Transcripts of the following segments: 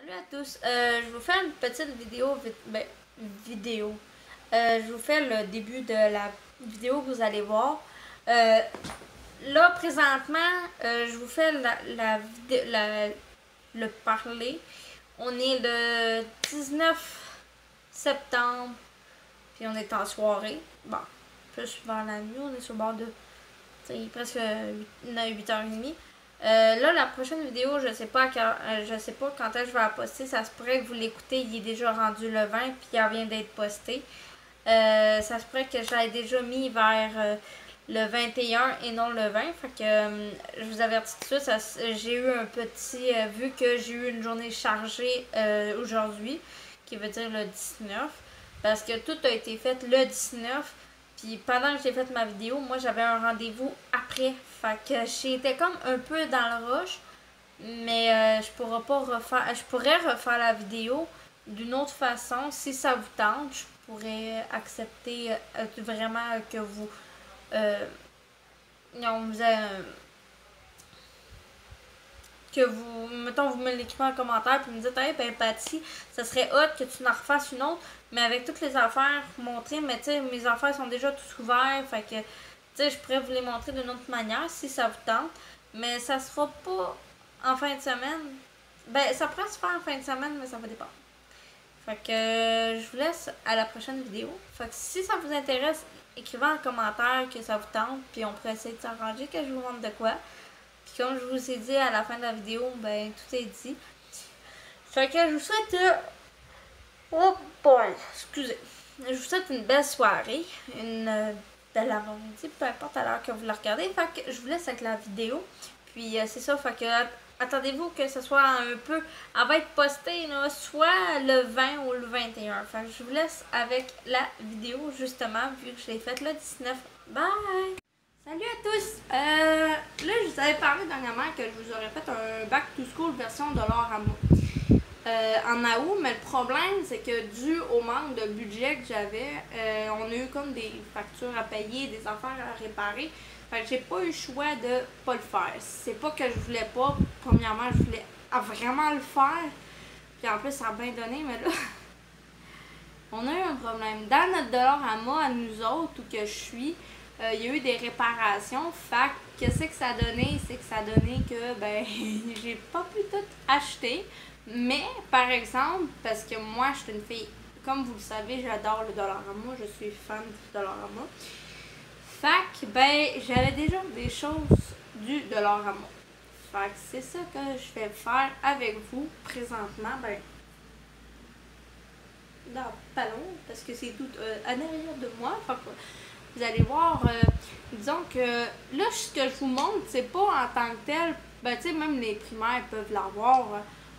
Salut à tous, je vous fais une petite vidéo. Je vous fais le début de la vidéo que vous allez voir. Là, présentement, je vous fais le parler. On est le 19 septembre, puis on est en soirée. Bon, plus vers la nuit, on est sur le bord de presque 8h30. Là, la prochaine vidéo, je sais pas quand est-ce que je vais la poster. Ça se pourrait que vous l'écoutez, il est déjà rendu le 20, puis il vient d'être posté. Ça se pourrait que je l'ai déjà mis vers le 21 et non le 20. Fait que je vous avertis tout de suite, j'ai eu un petit... vu que j'ai eu une journée chargée aujourd'hui, qui veut dire le 19, parce que tout a été fait le 19. Puis pendant que j'ai fait ma vidéo, moi j'avais un rendez-vous après. Fait que j'étais comme un peu dans le rush. Mais je pourrais refaire la vidéo d'une autre façon. Si ça vous tente, je pourrais accepter vraiment que vous... mettons, vous me l'écrivez en commentaire puis me dites, hey, ben, Patty, ça serait hot que tu en refasses une autre, mais avec toutes les affaires montrées, mais tu sais, mes affaires sont déjà toutes ouvertes, fait que, tu sais, je pourrais vous les montrer d'une autre manière si ça vous tente, mais ça sera pas en fin de semaine. Ben, ça pourrait se faire en fin de semaine, mais ça va dépendre. Fait que, je vous laisse à la prochaine vidéo. Fait que si ça vous intéresse, écrivez en commentaire que ça vous tente, puis on pourrait essayer de s'arranger que je vous montre de quoi. Puis comme je vous ai dit à la fin de la vidéo, ben tout est dit. Fait que je vous souhaite... Oh boy, excusez. Je vous souhaite une belle soirée, une belle avant-midi, peu importe à l'heure que vous la regardez. Fait que je vous laisse avec la vidéo. Puis c'est ça, fait que attendez-vous que ce soit un peu... Elle va être postée là, soit le 20 ou le 21. Fait que je vous laisse avec la vidéo justement, vu que je l'ai faite le 19. Bye! Salut à tous! Là, je vous avais parlé dernièrement que je vous aurais fait un back to school version $. En août, mais le problème, c'est que dû au manque de budget que j'avais, on a eu comme des factures à payer, des affaires à réparer. Fait que j'ai pas eu le choix de pas le faire. C'est pas que je voulais pas. Premièrement, je voulais vraiment le faire. Puis en plus, ça a bien donné, mais là, on a eu un problème. Dans notre $, à nous autres, où que je suis, il y a eu des réparations. Fait que qu'est-ce que ça a donné? C'est que ça a donné que, ben, j'ai pas pu tout acheter. Mais, par exemple, parce que moi, je suis une fille, comme vous le savez, j'adore le Dollarama. Je suis fan du Dollarama. Fait que, ben, j'avais déjà des choses du Dollarama. Fait que c'est ça que je vais faire avec vous présentement. Ben, dans le salon, parce que c'est tout à l'arrière de moi. Fait que vous allez voir, disons que là, ce que je vous montre, c'est pas en tant que tel. Ben, tu sais, même les primaires peuvent l'avoir.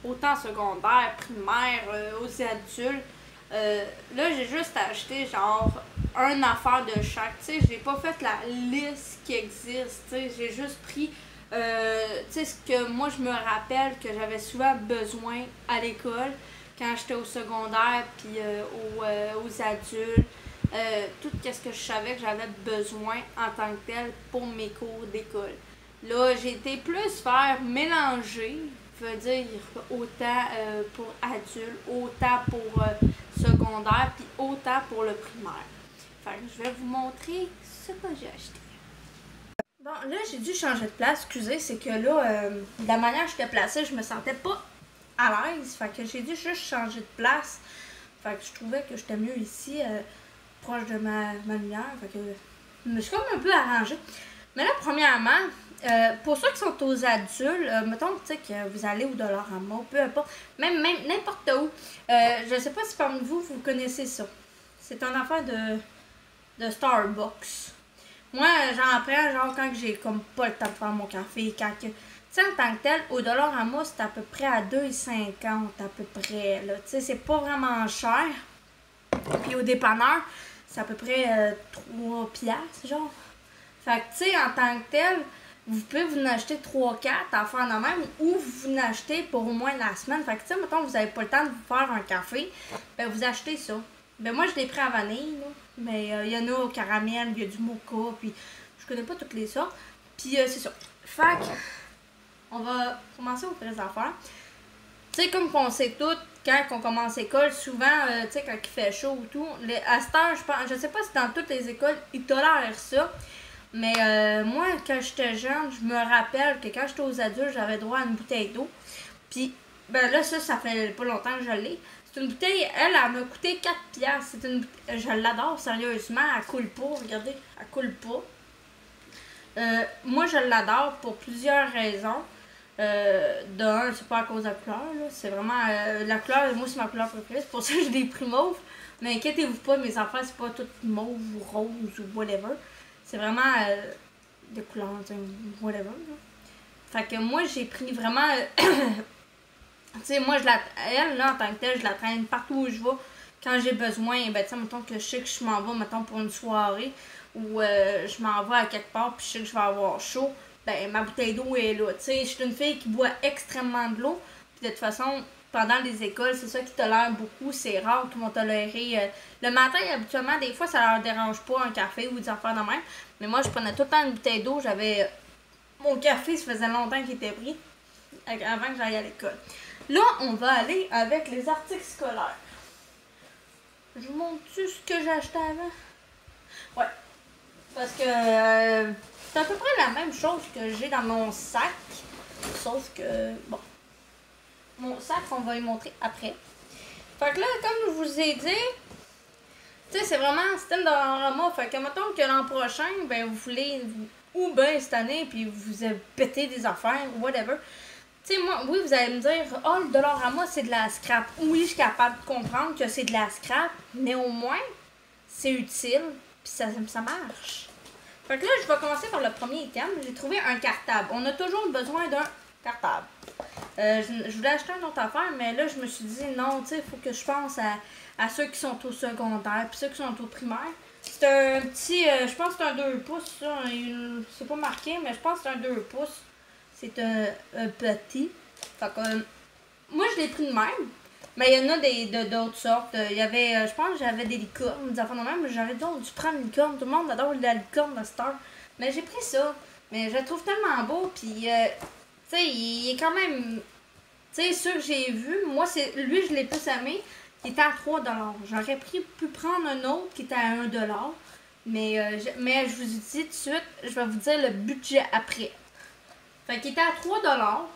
Autant secondaire, primaire, aux adultes. Là, j'ai juste acheté genre une affaire de chaque. Tu sais, j'ai pas fait la liste qui existe. Tu sais, j'ai juste pris tu sais, ce que moi je me rappelle que j'avais souvent besoin à l'école quand j'étais au secondaire puis aux adultes. Tout ce que je savais que j'avais besoin en tant que tel pour mes cours d'école. Là, j'ai été plus faire mélanger, veut dire autant pour adultes, autant pour secondaire, puis autant pour le primaire. Fait que je vais vous montrer ce que j'ai acheté. Bon, là, j'ai dû changer de place, excusez, c'est que là, de la manière que j'étais placée, je me sentais pas à l'aise. Fait que j'ai dû juste changer de place. Fait que je trouvais que j'étais mieux ici, proche de ma lumière. Fait que je me suis comme un peu arrangée. Mais là, premièrement, pour ceux qui sont aux adultes, mettons que vous allez au Dollarama, peu importe, même n'importe où, je ne sais pas si parmi vous, vous connaissez ça. C'est une affaire de Starbucks. Moi, j'en prends genre quand j'ai comme pas le temps de faire mon café, quand que... Tu sais, en tant que tel, au Dollarama, c'est à peu près à 2,50 à peu près, là. Tu sais, c'est pas vraiment cher. Puis au dépanneur, c'est à peu près 3 piastres, genre. Fait que, tu sais, en tant que tel, vous pouvez vous en acheter 3-4 à faire de même, ou vous en achetez pour au moins la semaine. Fait que, tu sais, mettons, vous n'avez pas le temps de vous faire un café, ben vous achetez ça. Ben moi, je l'ai pris à vanille, là. Mais il y en a au caramel, il y a du mocha, puis je connais pas toutes les sortes. Puis c'est ça. Fait que, on va commencer aux vraies affaires. Tu tu sais, comme qu'on sait tout, quand on commence l'école, souvent, tu sais, quand il fait chaud ou tout, à cette heure, je sais pas si dans toutes les écoles, ils tolèrent ça. Mais moi, quand j'étais jeune, je me rappelle que quand j'étais aux adultes, j'avais droit à une bouteille d'eau. Puis, ben là, ça fait pas longtemps que je l'ai. C'est une bouteille, elle m'a coûté 4 piastres. Je l'adore, sérieusement. Elle coule pas, regardez, elle coule pas. Moi, je l'adore pour plusieurs raisons. D'un, c'est pas à cause de la couleur, là. C'est vraiment la couleur, moi, c'est ma couleur préférée. C'est pour ça que j'ai des prix mauves. Mais inquiétez-vous pas, mes enfants, c'est pas tout mauve ou rose ou whatever. C'est vraiment de couleur, whatever. Là. Fait que moi, j'ai pris vraiment. Tu sais, moi, elle, là, en tant que telle, je la traîne partout où je vais. Quand j'ai besoin, ben, tu sais, mettons que je sais que je m'en vais, mettons, pour une soirée, ou je m'en vais à quelque part, puis je sais que je vais avoir chaud, ben, ma bouteille d'eau est là. Tu sais, je suis une fille qui boit extrêmement de l'eau, puis de toute façon, pendant les écoles, c'est ça qui tolère beaucoup. C'est rare qu'ils vont tolérer. Le matin, habituellement, des fois, ça leur dérange pas un café ou des affaires de même. Mais moi, je prenais tout le temps une bouteille d'eau. J'avais. Mon café, ça faisait longtemps qu'il était pris avant que j'aille à l'école. Là, on va aller avec les articles scolaires. Je vous montre-tu ce que j'ai acheté avant? Ouais. Parce que c'est à peu près la même chose que j'ai dans mon sac. Sauf que, bon. Mon sac, on va y montrer après. Fait que là, comme je vous ai dit, tu sais, c'est vraiment un système de Dollarama. Fait que, mettons que l'an prochain, ben, vous voulez, ou ben cette année, puis vous avez pété des affaires, ou whatever. Tu sais, moi, oui, vous allez me dire, oh, le Dollarama, c'est de la scrap. Oui, je suis capable de comprendre que c'est de la scrap, mais au moins, c'est utile, puis ça marche. Fait que là, je vais commencer par le premier item. J'ai trouvé un cartable. On a toujours besoin d'un cartable. Je voulais acheter une autre affaire, mais là, je me suis dit, non, tu sais, il faut que je pense à ceux qui sont au secondaire, puis ceux qui sont au primaire. C'est un petit, je pense que c'est un 2 pouces, ça. C'est pas marqué, mais je pense que c'est un 2 pouces. C'est un petit. Fait que, moi, je l'ai pris de même. Mais il y en a d'autres sortes. Il y avait, je pense que j'avais des licornes, des affaires de même. J'aurais dû prendre une licorne. Tout le monde adore la licorne de Star. Mais j'ai pris ça. Mais je le trouve tellement beau. Puis, tu sais, il est quand même. Tu sais, ceux que j'ai vus, moi, lui, je l'ai plus aimé. Il était à 3 $. J'aurais pu prendre un autre qui était à 1 $. Mais je vous dis tout de suite, je vais vous dire le budget après. Fait qu'il était à 3 $.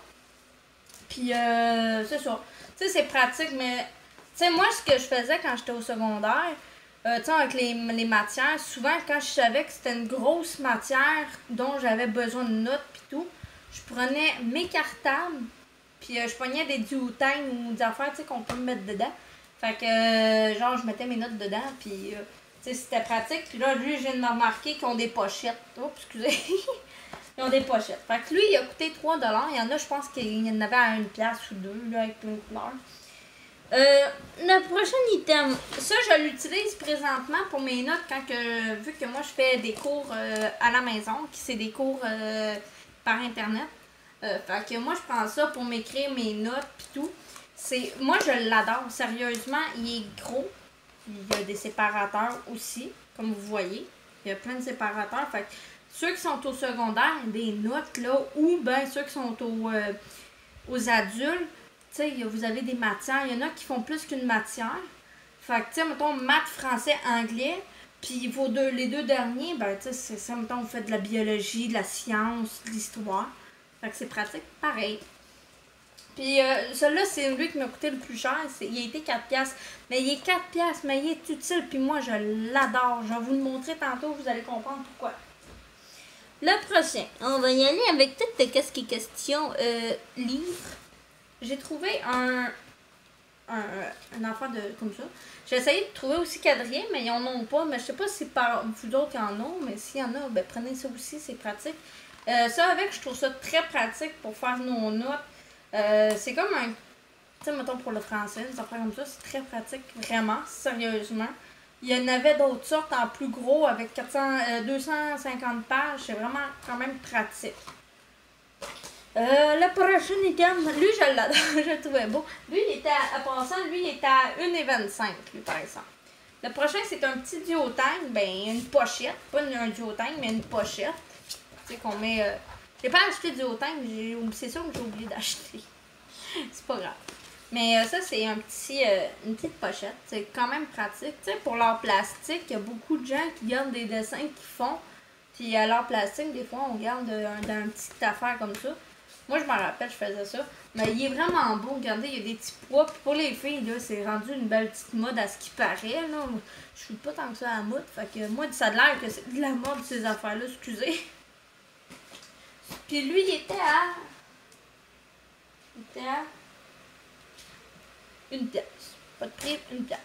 Puis, c'est ça. Tu sais, c'est pratique, mais. Tu sais, moi, ce que je faisais quand j'étais au secondaire, tu sais, avec les matières, souvent, quand je savais que c'était une grosse matière dont j'avais besoin de notes pis tout, je prenais mes cartables, puis je prenais des duotaines ou des affaires, tu sais, qu'on peut me mettre dedans. Fait que, genre, je mettais mes notes dedans, puis, tu sais, c'était pratique. Puis là, lui, je viens de me remarquer qu'ils ont des pochettes. Oh, excusez. Ils ont des pochettes. Fait que lui, il a coûté 3 $. Il y en a, je pense qu'il y en avait à 1 pièce ou 2, là, avec plein de couleurs. Le prochain item, ça, je l'utilise présentement pour mes notes quand que, vu que moi, je fais des cours à la maison, qui c'est des cours par Internet. Fait que moi, je prends ça pour m'écrire mes notes pis tout. Moi, je l'adore, sérieusement. Il est gros. Il y a des séparateurs aussi, comme vous voyez. Il y a plein de séparateurs. Fait que ceux qui sont au secondaire, des notes, là, ou ben ceux qui sont aux adultes, tu sais, vous avez des matières. Il y en a qui font plus qu'une matière. Fait que, tu sais, mettons, maths, français, anglais. Puis les deux derniers, ben, tu sais, c'est ça, mettons, vous faites de la biologie, de la science, de l'histoire. Fait que c'est pratique, pareil. Puis celui-là, c'est lui qui m'a coûté le plus cher. Il a été 4 $. Mais il est 4 $, mais il est utile. Puis moi, je l'adore. Je vais vous le montrer tantôt, vous allez comprendre pourquoi. Le prochain, on va y aller avec tout ce qui est question livre. J'ai trouvé un enfant comme ça. J'ai essayé de trouver aussi quadrillé, mais ils en ont pas. Mais je sais pas si par vous autres, il y en ont. Mais s'il y en a, ben prenez ça aussi, c'est pratique. Ça avec, je trouve ça très pratique pour faire nos notes. C'est comme un... Tu sais, mettons pour le français, des affaires comme ça, c'est très pratique, vraiment, sérieusement. Il y en avait d'autres sortes en plus gros avec 250 pages. C'est vraiment quand même pratique. Le prochain item, lui, je l'adore, je le trouvais beau. Lui, il était à passant, lui, il était à 1,25 $, lui, par exemple. Le prochain, c'est un petit duotang, ben, une pochette. Pas un duotang, mais une pochette. Tu sais, qu'on met... J'ai pas acheté du duotang, c'est sûr que j'ai oublié d'acheter. C'est pas grave. Mais ça, c'est une petite pochette. C'est quand même pratique. Tu sais, pour l'art plastique, il y a beaucoup de gens qui gardent des dessins qu'ils font. Puis à l'art plastique, des fois, on garde dans une petite affaire comme ça. Moi, je me rappelle, je faisais ça. Mais il est vraiment beau. Regardez, il y a des petits pois. Puis pour les filles, là, c'est rendu une belle petite mode à ce qui paraît. Là. Je suis pas tant que ça à la mode. Fait que moi, ça a l'air que c'est de la mode, ces affaires-là. Excusez. Puis lui, il était à une pièce. Pas de prix, une pièce.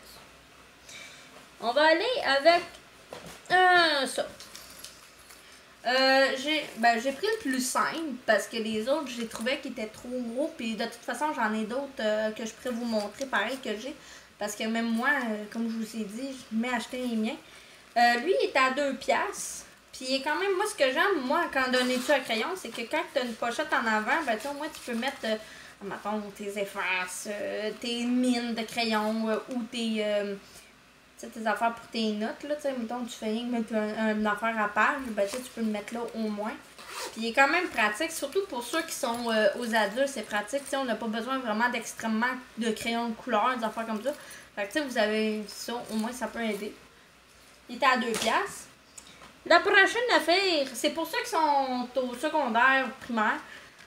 On va aller avec ça. J'ai pris le plus simple parce que les autres, j'ai trouvé qu'ils étaient trop gros. Puis de toute façon, j'en ai d'autres que je pourrais vous montrer, pareil que j'ai. Parce que même moi, comme je vous ai dit, je mets acheter les miens. Lui, il est à 2 piastres. Puis il est quand même, moi, ce que j'aime, moi, quand on donne étui à crayon, c'est que quand tu as une pochette en avant, ben, tu sais, au moins, tu peux mettre, mettons, tes effaces, tes mines de crayon ou tes affaires pour tes notes, là, tu sais, mettons, tu fais rien que mettre une affaire à page, ben, tu peux le mettre là au moins. Puis il est quand même pratique, surtout pour ceux qui sont aux adultes, c'est pratique, tu sais, on n'a pas besoin vraiment d'extrêmement de crayons de couleur, des affaires comme ça. Fait que, tu sais, vous avez ça, au moins, ça peut aider. Il était à 2 piastres. La prochaine affaire, c'est pour ceux qui sont au secondaire, primaire,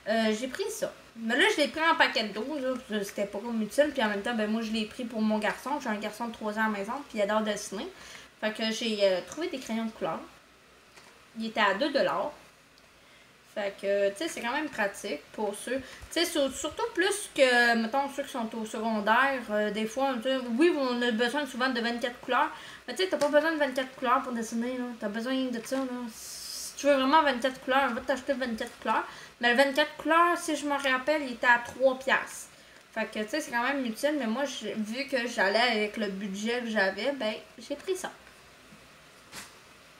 j'ai pris ça. Mais là, je l'ai pris en paquet de 12, c'était pas comme utile. Puis en même temps, ben moi, je l'ai pris pour mon garçon. J'ai un garçon de 3 ans à la maison, puis il adore dessiner. Fait que j'ai trouvé des crayons de couleur. Il était à 2 $. Fait que, tu sais, c'est quand même pratique pour ceux. Tu sais, surtout plus que, mettons, ceux qui sont au secondaire, des fois, oui, on a besoin souvent de 24 couleurs. Mais tu sais, t'as pas besoin de 24 couleurs pour dessiner, là. T'as besoin de ça, là. Si tu veux vraiment 24 couleurs, on va t'acheter 24 couleurs. Mais le 24 couleurs, si je me rappelle, il était à 3 piastres. Fait que, tu sais, c'est quand même utile. Mais moi, vu que j'allais avec le budget que j'avais, ben, j'ai pris ça.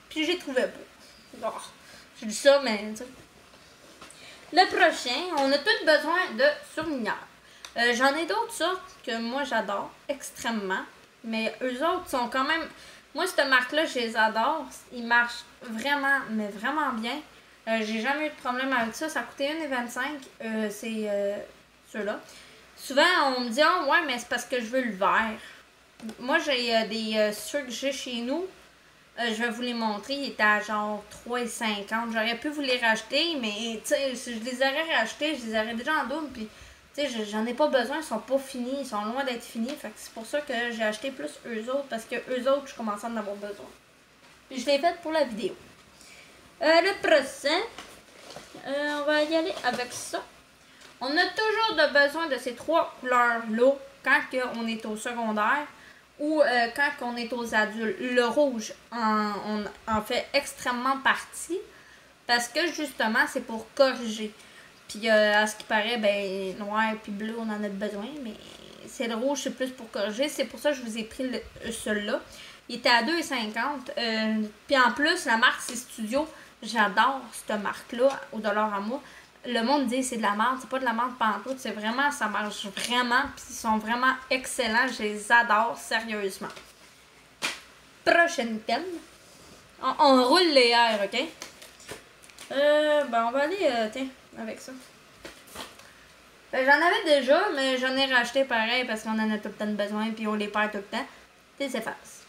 Puis j'ai trouvé beau. Oh, j'ai dit ça, mais, tu sais. Le prochain, on a tous besoin de surligneurs. J'en ai d'autres sortes que moi j'adore extrêmement, mais eux autres sont quand même... Moi, cette marque-là, je les adore. Ils marchent vraiment, mais vraiment bien. J'ai jamais eu de problème avec ça. Ça coûtait 1,25 $. C'est ceux-là. Souvent, on me dit « Ah, ouais, mais c'est parce que je veux le vert. » Moi, j'ai ceux que j'ai chez nous. Je vais vous les montrer. Ils étaient à genre 3,50 $. J'aurais pu vous les racheter, mais tu sais, si je les aurais rachetés, je les aurais déjà en double. Puis, tu sais, j'en ai pas besoin. Ils sont pas finis. Ils sont loin d'être finis. Fait que c'est pour ça que j'ai acheté plus eux autres. Parce que eux autres, je commençais à en avoir besoin. Puis, je l'ai fait pour la vidéo. Le prochain, on va y aller avec ça. On a toujours besoin de ces 3 couleurs-là quand on est au secondaire. Ou quand on est aux adultes. Le rouge en fait extrêmement partie parce que justement c'est pour corriger. Puis à ce qui paraît, ben noir puis bleu on en a besoin, mais c'est le rouge, c'est plus pour corriger. C'est pour ça que je vous ai pris celui-là. Il était à 2,50 $. Puis en plus, la marque c'est Studio. J'adore cette marque-là au dollar à moi. Le monde dit c'est de la merde, c'est pas de la merde pantoute, c'est vraiment, ça marche vraiment, puis ils sont vraiment excellents, je les adore sérieusement. Prochaine thème. On roule les airs, ok? Ben on va aller, tiens, avec ça. Ben, j'en avais déjà, mais j'en ai racheté pareil parce qu'on en a tout le temps besoin, puis on les perd tout le temps. Des effaces.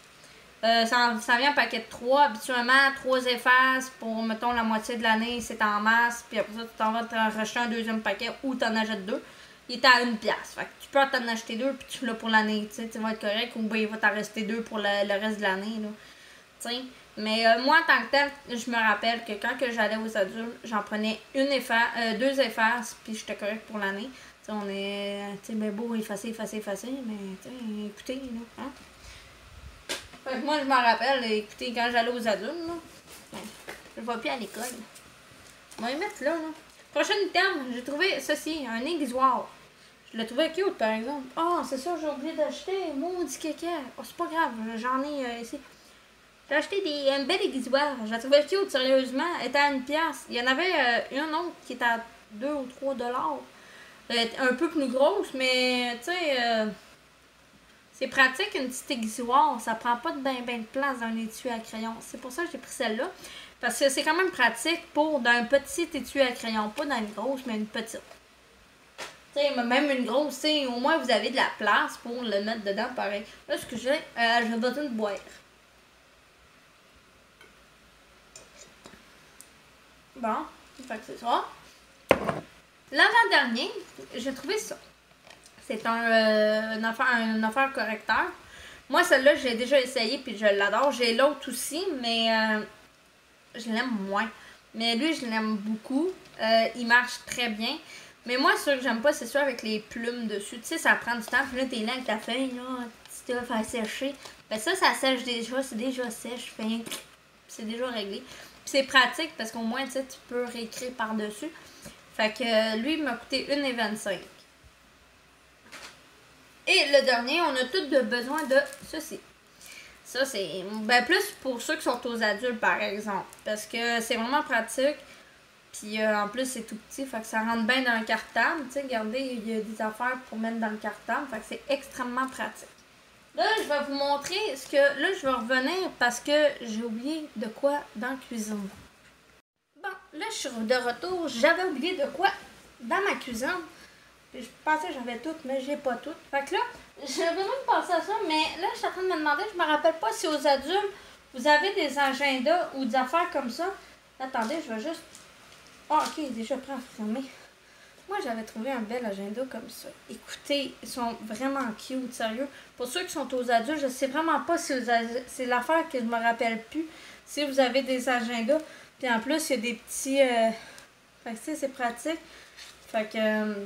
Ça vient en paquet de 3. Habituellement, 3 effaces pour, mettons, la moitié de l'année, c'est en masse. Puis après ça, tu t'en vas te racheter un deuxième paquet ou t'en achètes 2. Il est à 1 piastre. Fait que tu peux t'en acheter 2 puis tu l'as pour l'année. Tu vas être correct ou ben, il va t'en rester 2 pour le reste de l'année. Mais moi, en tant que tel, je me rappelle que quand j'allais aux adultes, j'en prenais 2 effaces puis j'étais correct pour l'année. On est ben beau, effacer, mais écoutez, là, hein? Fait que moi, je m'en rappelle, écoutez, quand j'allais aux adultes, là, je ne vais plus à l'école. On va les mettre là, là. Prochaine terme, j'ai trouvé ceci, un aiguisoir. Je l'ai trouvé cute, par exemple. Ah, c'est ça, j'ai oublié d'acheter. Maudit caca. Oh, c'est pas grave, j'en ai ici. J'ai acheté un bel aiguisoir. Je la trouvais cute, sérieusement. Elle était à 1 piastre. Il y en avait une autre qui était à 2 ou 3 $. Un peu plus grosse, mais, tu sais... c'est pratique, une petite aiguisoire. Ça prend pas de de place dans un étui à crayon. C'est pour ça que j'ai pris celle-là. Parce que c'est quand même pratique pour d'un petit étui à crayon. Pas dans une grosse, mais une petite. T'sais, même une grosse, t'sais, au moins vous avez de la place pour le mettre dedans, pareil. Là, ce que j'ai besoin de boire. Bon, fait que c'est ça. L'avant-dernier, j'ai trouvé ça. C'est une affaire correcteur. Moi, celle-là, j'ai déjà essayé puis je l'adore. J'ai l'autre aussi, mais je l'aime moins. Mais lui, je l'aime beaucoup. Il marche très bien. Mais moi, ce que j'aime pas, c'est ça avec les plumes dessus. Tu sais, ça prend du temps. Puis là, t'es là avec ta feuille, là, tu te faire sécher. Ben ça sèche déjà. C'est déjà sèche. C'est déjà réglé. Puis c'est pratique parce qu'au moins, tu sais, tu peux réécrire par-dessus. Fait que lui, il m'a coûté 1,25. Et le dernier, on a tous besoin de ceci. Ça, c'est plus pour ceux qui sont aux adultes, par exemple. Parce que c'est vraiment pratique. Puis en plus, c'est tout petit. Fait que ça rentre bien dans le cartable. Tu sais, regardez, il y a des affaires pour mettre dans le cartable. Fait que c'est extrêmement pratique. Là, je vais vous montrer ce que... Là, je vais revenir parce que j'ai oublié de quoi dans la cuisine. Bon, là, je suis de retour. J'avais oublié de quoi dans ma cuisine. Puis je pensais que j'avais tout, mais j'ai pas tout. Fait que là, j'avais même pensé à ça, mais là, je suis en train de me demander, je me rappelle pas si aux adultes, vous avez des agendas ou des affaires comme ça. Attendez, je vais juste... Ah, ok, il est déjà prêt à fermer. Moi, j'avais trouvé un bel agenda comme ça. Écoutez, ils sont vraiment cute, sérieux. Pour ceux qui sont aux adultes, je sais vraiment pas si c'est l'affaire que je me rappelle plus. Si vous avez des agendas. Puis en plus, il y a des petits... Fait que tu sais, c'est pratique. Fait que... tu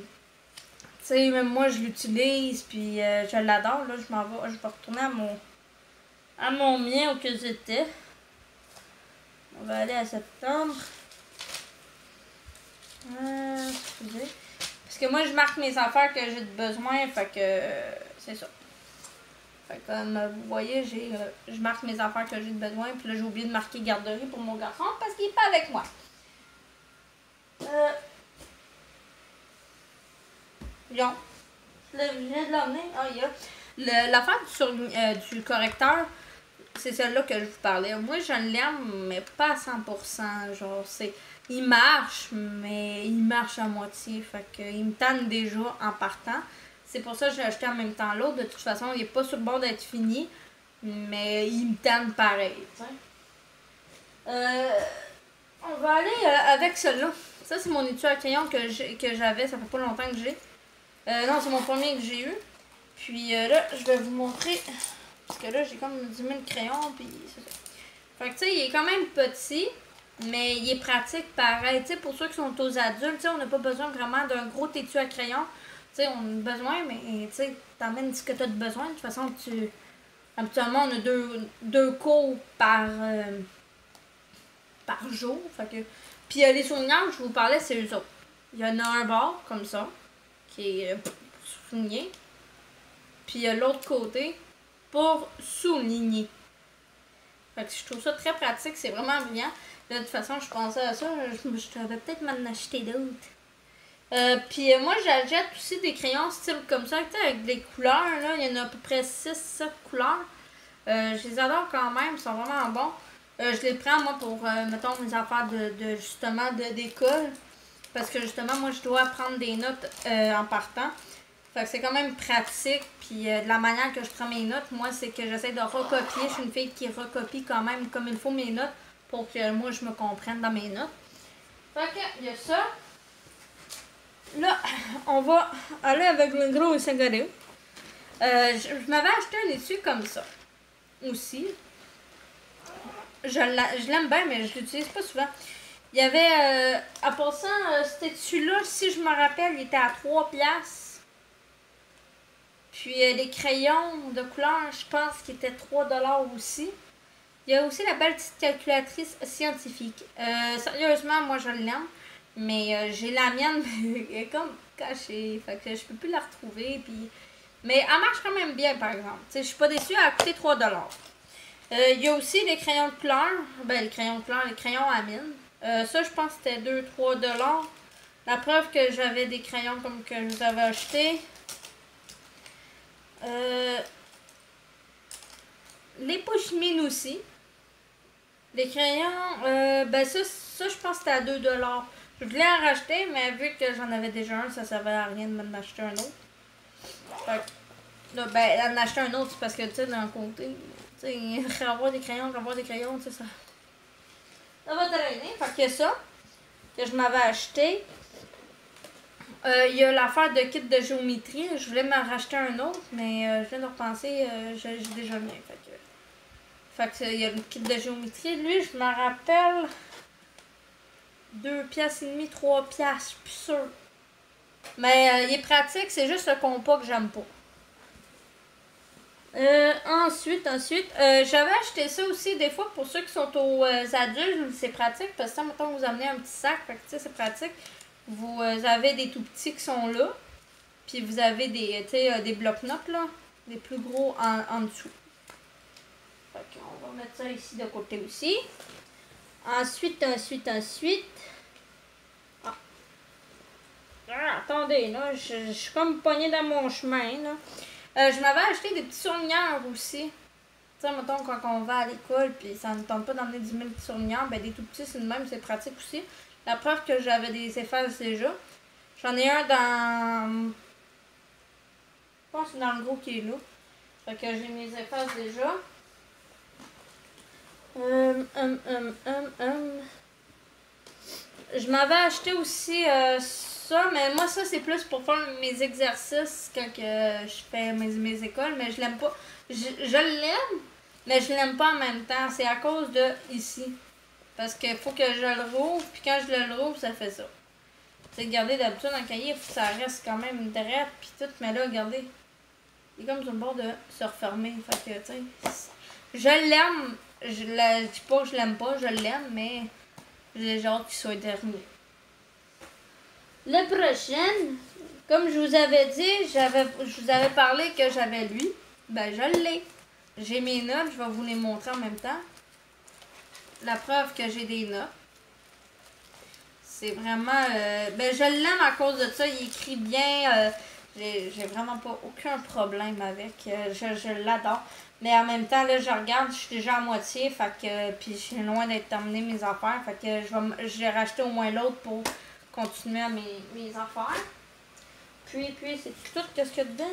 sais, même moi, je l'utilise, puis je l'adore. Là, je vais retourner à mon mien où que j'étais. On va aller à septembre. Excusez. Parce que moi, je marque mes affaires que j'ai besoin, fait que c'est ça. Fait que comme vous voyez, je marque mes affaires que j'ai besoin, puis là, j'ai oublié de marquer garderie pour mon garçon parce qu'il n'est pas avec moi. Bien. Je viens de l'emmener. Ah, il y a. L'affaire du correcteur, c'est celle-là que je vous parlais. Moi, je l'aime, mais pas à 100%. Genre, il marche, mais il marche à moitié. Fait qu'il me tanne déjà en partant. C'est pour ça que j'ai acheté en même temps l'autre. De toute façon, il n'est pas sur le bord d'être fini, mais il me tanne pareil. On va aller avec celui-là. Ça, c'est mon étui à crayon que j'avais. Ça fait pas longtemps que j'ai. Non, c'est mon premier que j'ai eu. Puis là, je vais vous montrer. Parce que là, j'ai comme 10 000 crayons. Puis c'est ça. Fait que tu sais, il est quand même petit. Mais il est pratique pareil. Tu sais, pour ceux qui sont aux adultes, tu sais, on n'a pas besoin vraiment d'un gros étui à crayon. Tu sais, on a besoin, mais tu sais, t'emmènes ce que tu as de besoin. De toute façon, habituellement, on a deux cours par jour. Fait que... Puis les souligneurs, je vous parlais, c'est eux autres. Il y en a un bord, comme ça, qui est souligné. Puis il y a l'autre côté pour souligner. Fait que je trouve ça très pratique, c'est vraiment brillant. Là, de toute façon, je pensais à ça, je devais peut-être m'en acheter d'autres. Puis moi, j'achète aussi des crayons style comme ça, tu sais, avec des couleurs, là. Il y en a à peu près 6-7 couleurs. Je les adore quand même, ils sont vraiment bons. Je les prends, moi, pour, mettons, mes affaires justement, d'école. Parce que, justement, moi, je dois prendre des notes en partant. Fait que c'est quand même pratique. Puis, de la manière que je prends mes notes, moi, c'est que j'essaie de recopier. Je suis une fille qui recopie quand même comme il faut mes notes pour que moi, je me comprenne dans mes notes. Fait que, il y a ça. Là, on va aller avec le gros cigarette. Je m'avais acheté un étui comme ça. Aussi. Je l'aime bien, mais je l'utilise pas souvent. Il y avait, en passant, cet étui-là, si je me rappelle, il était à 3$. Puis les crayons de couleur, je pense qu'ils étaient 3$ aussi. Il y a aussi la belle petite calculatrice scientifique. Sérieusement, moi je l'aime. Mais j'ai la mienne, elle est comme cachée. Fait que je peux plus la retrouver. Puis... Mais elle marche quand même bien, par exemple. T'sais, je suis pas déçue, elle a coûté 3$. Il y a aussi les crayons de couleur. Ben, les crayons de couleur, les crayons à mine. Ça, je pense que c'était 2-3$. La preuve que j'avais des crayons comme que je vous avais acheté. Les push-mines aussi. Les crayons, ben ça, je pense que c'était à 2$. Je voulais en racheter, mais vu que j'en avais déjà un, ça servait à rien de m'en acheter un autre. Fait que, là, ben, en acheter un autre, c'est parce que, tu sais, d'un côté, tu sais, revoir des crayons, tu sais, ça va traîner. Fait que ça, que je m'avais acheté. Il y a l'affaire de kit de géométrie. Je voulais m'en racheter un autre, mais je viens de repenser, j'ai déjà le mien. Fait que il y a le kit de géométrie. Lui, je me rappelle 2 piastres et demi, 3 piastres, je suis plus sûre. Mais il est pratique, c'est juste le compas que j'aime pas. Ensuite, j'avais acheté ça aussi des fois pour ceux qui sont aux adultes, c'est pratique parce que mettons vous amenez un petit sac, fait que tu sais, c'est pratique. Vous avez des tout petits qui sont là, puis vous avez des, des blocs-notes là, des plus gros en dessous. Fait qu'on va mettre ça ici de côté aussi. Ensuite. Ah, attendez, là, je suis comme pognée dans mon chemin, là. Je m'avais acheté des petits surligneurs aussi. Tu sais, mettons, quand on va à l'école, puis ça ne tente pas d'emmener 10 000 petits surligneurs, ben des tout petits, c'est de même, c'est pratique aussi. La preuve que j'avais des effaces déjà. J'en ai un dans... Je pense que c'est dans le gros qui est là. Fait que j'ai mes effaces déjà. Je m'avais acheté aussi ça, mais moi ça c'est plus pour faire mes exercices quand que je fais mes écoles, mais je l'aime pas. Je l'aime, mais je l'aime pas en même temps. C'est à cause de ici. Parce qu'il faut que je le rouvre, puis quand je le rouvre, ça fait ça. Tu sais, regardez, d'habitude, dans le cahier, faut que ça reste quand même direct, puis tout, mais là, regardez, il est comme sur le bord de se refermer. Fait que, tu sais, je l'aime. Je dis pas que je l'aime pas, je l'aime, mais j'ai hâte qu'il soit terminé. Le prochain, comme je vous avais dit, je vous avais parlé que j'avais lui. Ben, je l'ai. J'ai mes notes, je vais vous les montrer en même temps. La preuve que j'ai des notes. C'est vraiment... ben, je l'aime à cause de ça. Il écrit bien. J'ai vraiment pas aucun problème avec. Je l'adore. Mais en même temps, là, je regarde, je suis déjà à moitié. Fait que... Puis je suis loin d'être terminé mes affaires. Fait que j'ai racheté au moins l'autre pour continuer à mes affaires. Puis c'est tout qu'est-ce qu'il y a dedans?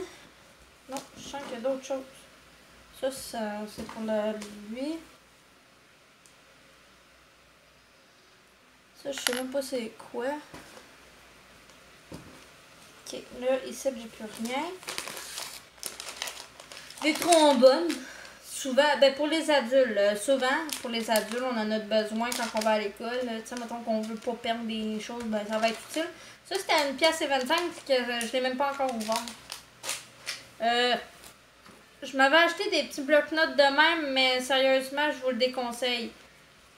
Non, je sens qu'il y a d'autres choses. Ça c'est pour lui. Ça, je sais même pas c'est quoi. Ok, là, ici, j'ai plus rien. Des trombones. Souvent, ben pour les adultes, souvent, pour les adultes, on en a besoin quand on va à l'école. Tu sais, mettons qu'on veut pas perdre des choses, ben ça va être utile. Ça, c'était à 1 pièce et 25 que je l'ai même pas encore ouvert. Je m'avais acheté des petits blocs-notes de même, mais sérieusement, je vous le déconseille.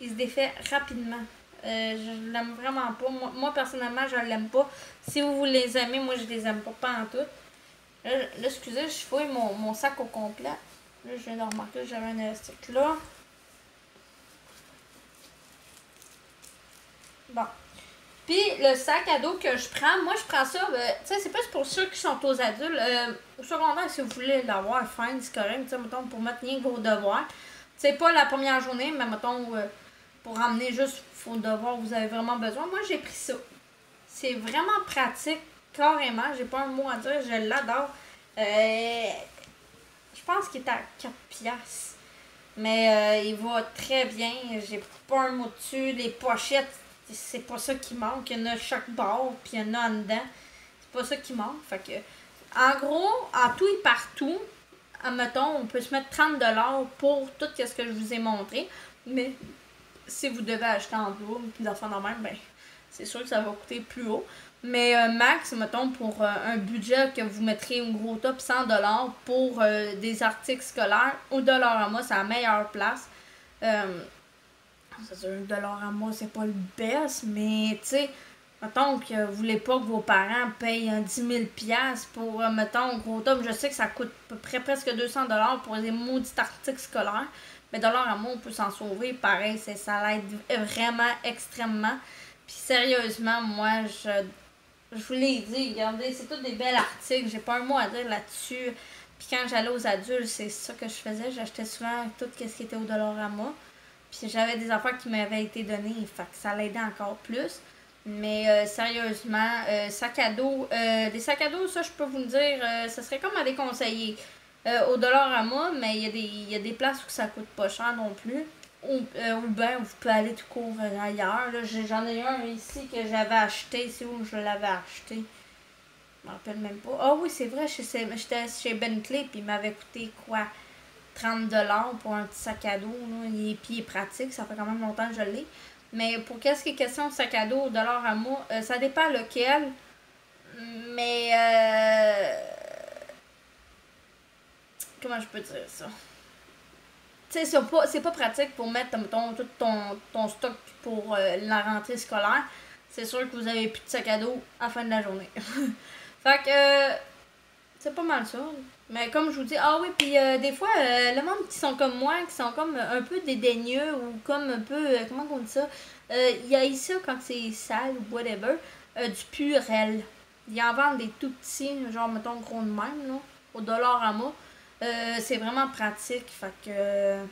Il se défait rapidement. Je l'aime vraiment pas. Moi, personnellement, je l'aime pas. Si vous les aimez, moi, je les aime pas en tout. Là, excusez, je fouille mon sac au complet. Là, je viens de remarquer que j'avais un élastique là. Bon. Puis, le sac à dos que je prends, moi, je prends ça, tu sais, c'est plus pour ceux qui sont aux adultes. Au secondaire, si vous voulez l'avoir, fine, c'est correct. Tu sais, mettons, pour mettre rien que vos devoirs. C'est pas la première journée, mais mettons, pour ramener juste vos devoirs, vous avez vraiment besoin. Moi, j'ai pris ça. C'est vraiment pratique, carrément. J'ai pas un mot à dire, je l'adore. Je pense qu'il est à 4 piastres. Mais il va très bien. J'ai pas un mot dessus. Les pochettes, c'est pas ça qui manque. Il y en a chaque bord, puis il y en a en dedans. C'est pas ça qui manque. Fait que, en gros, en tout et partout, admettons, on peut se mettre 30$ pour tout ce que je vous ai montré. Mais si vous devez acheter en double, puis d'enfants de même, ben, c'est sûr que ça va coûter plus haut. Mais max, mettons, pour un budget que vous mettrez au gros top 100$ pour des articles scolaires, au Dollarama, c'est la meilleure place. C'est sûr, $1 c'est pas le best, mais tu sais, mettons que vous voulez pas que vos parents payent 10 000$ pour, mettons, au gros top. Je sais que ça coûte à peu près presque 200$ pour des maudits articles scolaires. Mais $, on peut s'en sauver. Pareil, ça l'aide vraiment extrêmement. Puis sérieusement, moi, je vous l'ai dit, regardez, c'est tous des belles articles. J'ai pas un mot à dire là-dessus. Puis quand j'allais aux adultes, c'est ça que je faisais. J'achetais souvent tout ce qui était au Dollarama. Puis j'avais des affaires qui m'avaient été données. Fait que ça l'aidait encore plus. Mais sérieusement, sac à dos, des sacs à dos, ça je peux vous le dire, ça serait comme à déconseiller. Au Dollarama, mais il y a des places où ça coûte pas cher non plus. Ou bien vous pouvez aller tout court ailleurs. J'en ai un ici que j'avais acheté. C'est où je l'avais acheté? Je me rappelle même pas. Ah oui, c'est vrai, j'étais chez Bentley puis il m'avait coûté quoi? 30$ pour un petit sac à dos. Là. Puis il est pratique, ça fait quand même longtemps que je l'ai. Mais pour qu'est-ce qui est question de sac à dos au Dollarama, ça dépend lequel. Mais comment je peux dire ça? Tu sais, c'est pas pratique pour mettre tout ton stock pour la rentrée scolaire. C'est sûr que vous avez plus de sac à dos à la fin de la journée. Fait que c'est pas mal ça. Mais comme je vous dis, ah oui, puis des fois, le monde qui sont comme moi, qui sont comme un peu dédaigneux ou comme un peu, comment on dit ça? Il y a ça quand c'est sale ou whatever, du Purel. Ils en vendent des tout petits, genre mettons gros de même, là, au Dollarama. C'est vraiment pratique, fait que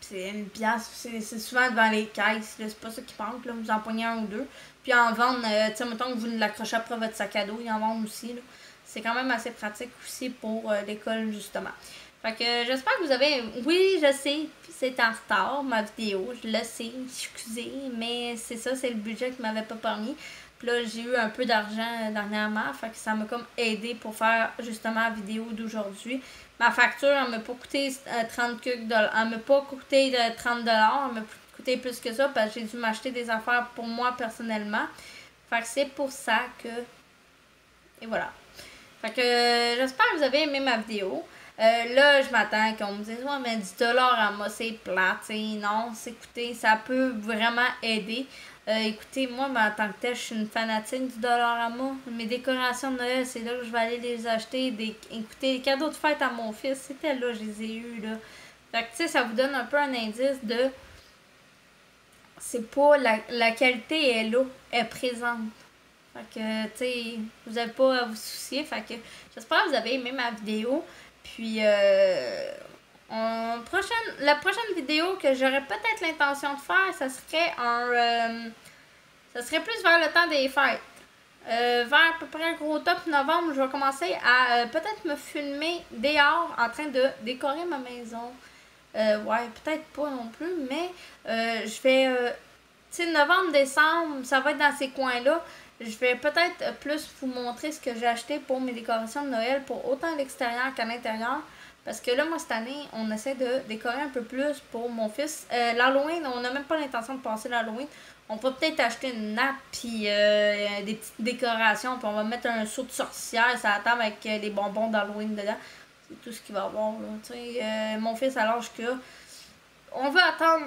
c'est une pièce, c'est souvent devant les caisses, c'est pas ça qui manque, là, vous en pognez un ou deux. Puis en vendre, tu sais, mettons que vous l'accrochez après votre sac à dos, ils en vendent aussi, là. C'est quand même assez pratique aussi pour l'école, justement. Fait que j'espère que vous avez... Oui, je sais, c'est en retard, ma vidéo, je le sais, excusez, mais c'est ça, c'est le budget qui m'avait pas permis. Puis là, j'ai eu un peu d'argent dernièrement, fait que ça m'a comme aidé pour faire justement la vidéo d'aujourd'hui. Ma facture, elle m'a pas coûté 30 $, elle m'a pas coûté 30$, elle m'a coûté plus que ça parce que j'ai dû m'acheter des affaires pour moi personnellement. Fait que c'est pour ça que... Et voilà. Fait que j'espère que vous avez aimé ma vidéo. Là, je m'attends qu'on me dise, ouais, mais 10$ à moi, c'est plate. Non, écoutez, ça peut vraiment aider. Écoutez, moi, en tant que tel, je suis une fanatique du Dollarama. Mes décorations de Noël, c'est là que je vais aller les acheter. Écoutez, les cadeaux de fête à mon fils, c'était là, je les ai eus, là. Fait que, tu sais, ça vous donne un peu un indice de... C'est pas... La qualité est là, est présente. Fait que, tu sais, vous n'avez pas à vous soucier. Fait que, j'espère que vous avez aimé ma vidéo. Puis, la prochaine vidéo que j'aurais peut-être l'intention de faire, ça serait ça serait plus vers le temps des fêtes. Vers à peu près gros top novembre, je vais commencer à peut-être me filmer dehors en train de décorer ma maison. Ouais, peut-être pas non plus, mais je vais... tu sais, novembre, décembre, ça va être dans ces coins-là. Je vais peut-être plus vous montrer ce que j'ai acheté pour mes décorations de Noël, pour autant l'extérieur qu'à l'intérieur. Parce que là, moi, cette année, on essaie de décorer un peu plus pour mon fils. L'Halloween, on n'a même pas l'intention de passer l'Halloween. On va peut-être acheter une nappe, puis des petites décorations, puis on va mettre un seau de sorcière sur la table avec des bonbons d'Halloween dedans. C'est tout ce qu'il va avoir, là. Tu sais, mon fils, à l'âge que on va attendre...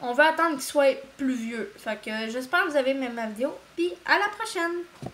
On va attendre qu'il soit plus vieux. Fait que j'espère que vous avez aimé ma vidéo. Puis à la prochaine!